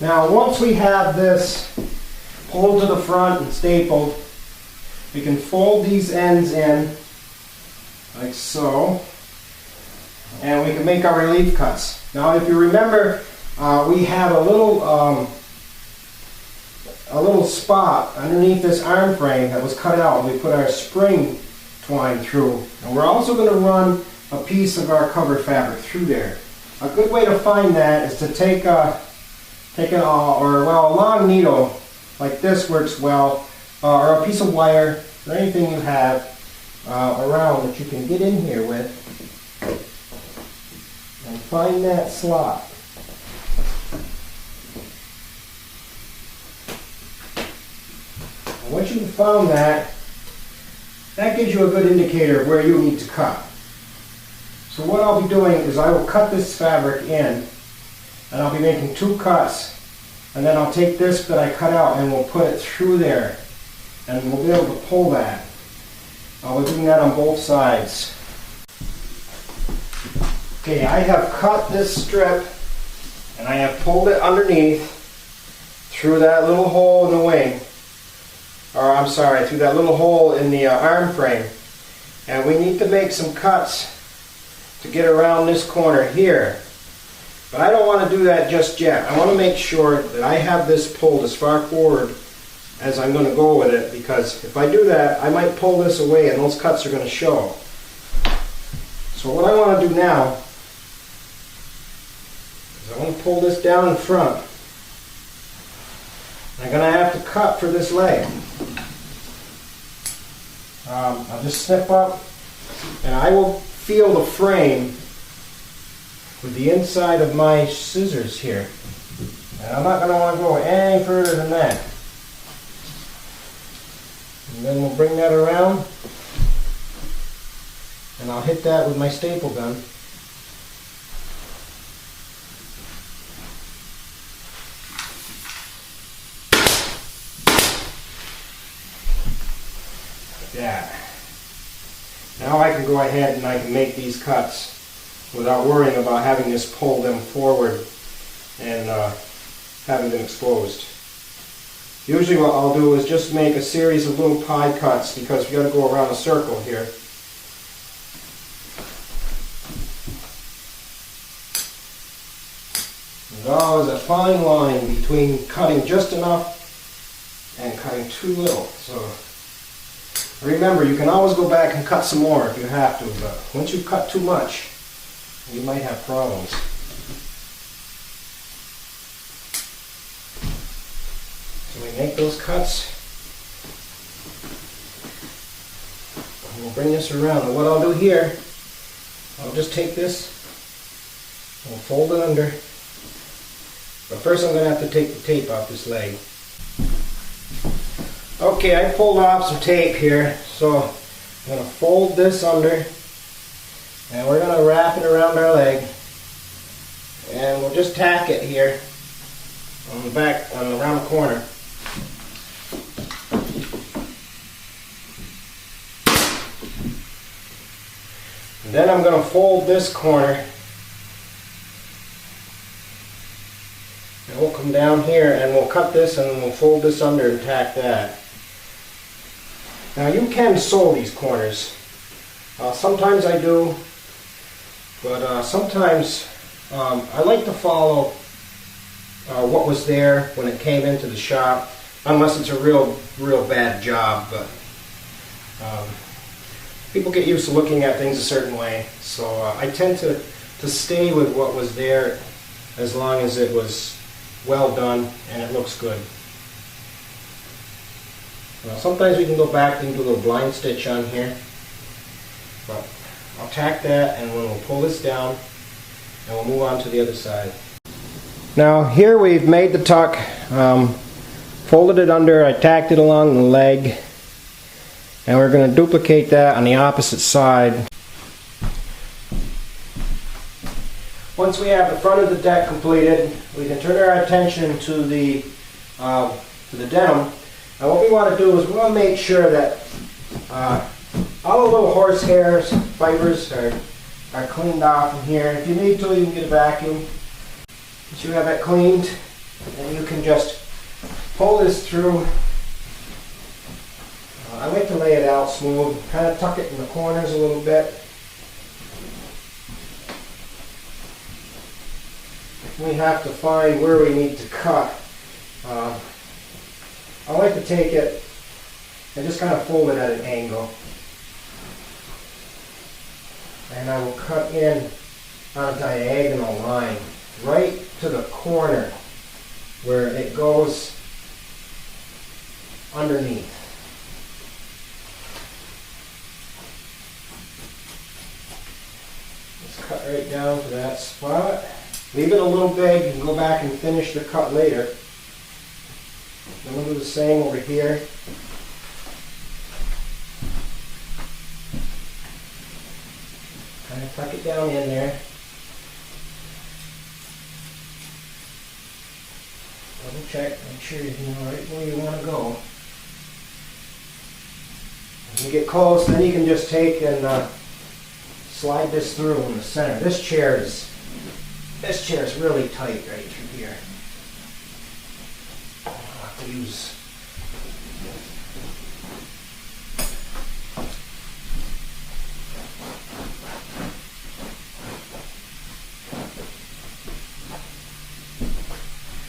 Now once we have this pulled to the front and stapled, we can fold these ends in like so, and we can make our relief cuts. Now if you remember, we have a little spot underneath this arm frame that was cut out, and we put our spring twine through. And we're also going to run a piece of our cover fabric through there. A good way to find that is to take a long needle like this works well, or a piece of wire, or anything you have around that you can get in here with, and find that slot. And once you've found that, that gives you a good indicator of where you need to cut. So what I'll be doing is I will cut this fabric in, and I'll be making 2 cuts, and then I'll take this that I cut out and we'll put it through there, and we'll be able to pull that. I'll be doing that on both sides. Okay, I have cut this strip and I have pulled it underneath through that little hole in the wing, or I'm sorry, through that little hole in the arm frame. And we need to make some cuts to get around this corner here. But I don't want to do that just yet. I want to make sure that I have this pulled as far forward as I'm going to go with it, because if I do that, I might pull this away and those cuts are going to show. So what I want to do now is I want to pull this down in front. I'm going to have to cut for this leg. I'll just snip up, and I will feel the frame with the inside of my scissors here. And I'm not going to want to go any further than that. And then we'll bring that around, and I'll hit that with my staple gun. Like that. Now I can go ahead and I can make these cuts without worrying about having this pull them forward and having them exposed. Usually what I'll do is just make a series of little pie cuts, because we've got to go around a circle here. There's always a fine line between cutting just enough and cutting too little. So remember, you can always go back and cut some more if you have to, but once you cut too much, you might have problems. So we make those cuts, and we'll bring this around. And what I'll do here, I'll just take this and we'll fold it under. But first I'm going to have to take the tape off this leg. Okay, I pulled off some tape here, so I'm going to fold this under, and we're going to wrap it around our leg, and we'll just tack it here on the back, around the corner. And then I'm going to fold this corner, and we'll come down here and we'll cut this and we'll fold this under and tack that. Now you can sew these corners. Sometimes I do, but sometimes I like to follow what was there when it came into the shop, unless it's a real bad job. But people get used to looking at things a certain way, so I tend to stay with what was there as long as it was well done and it looks good. Now, sometimes we can go back and do a little blind stitch on here, but I'll tack that, and we'll pull this down and we'll move on to the other side. Now here we've made the tuck, folded it under, I tacked it along the leg, and we're going to duplicate that on the opposite side. Once we have the front of the deck completed, we can turn our attention to the denim. And what we want to do is we want to make sure that all the little horse hairs, fibers are cleaned off in here. If you need to, you can get a vacuum. Once you have that cleaned, And you can just pull this through. I like to lay it out smooth, kind of tuck it in the corners a little bit. If we have to find where we need to cut, I like to take it and just kind of fold it at an angle. And I will cut in on a diagonal line right to the corner where it goes underneath. Just cut right down to that spot. Leave it a little big, you can go back and finish the cut later. Then we'll do the same over here. Kind of tuck it down in there. Double check, make sure you're right where you want to go. When you get close, then you can just take and slide this through in the center. This chair is really tight right through here. I'll have to use.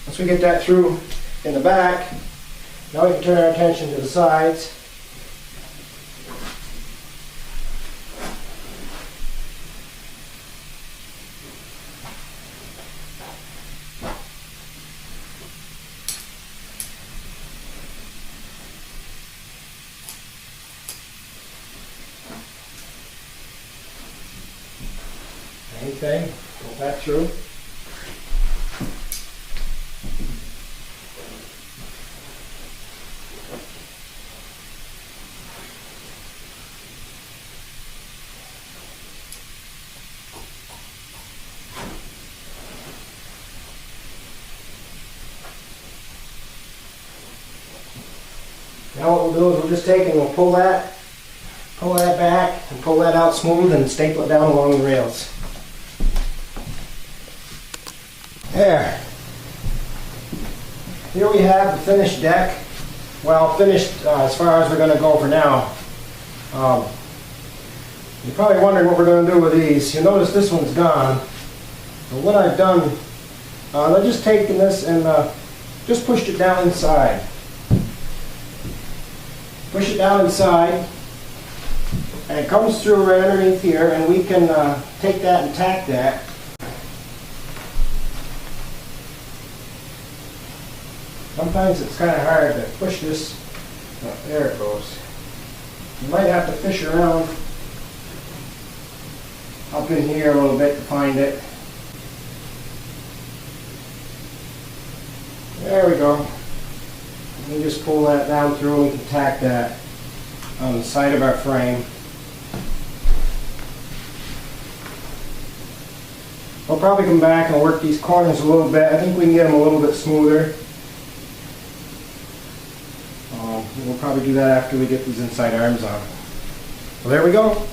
Once we get that through in the back, now we can turn our attention to the sides. Same thing, pull that through. Now what we'll do is we'll just take and we'll pull that back and pull that out smooth and staple it down along the rails. There. Here we have the finished deck. Well, finished as far as we're going to go for now. You're probably wondering what we're going to do with these. You'll notice this one's gone. So what I've done, I've just taken this and just pushed it down inside. Push it down inside, and it comes through right underneath here, and we can take that and tack that. Sometimes it's kind of hard to push this. Oh, there it goes. You might have to fish around up in here a little bit to find it. There we go. We just pull that down through and we can tack that on the side of our frame. We'll probably come back and work these corners a little bit. I think we can get them a little bit smoother. We'll probably do that after we get these inside arms on. Well, there we go.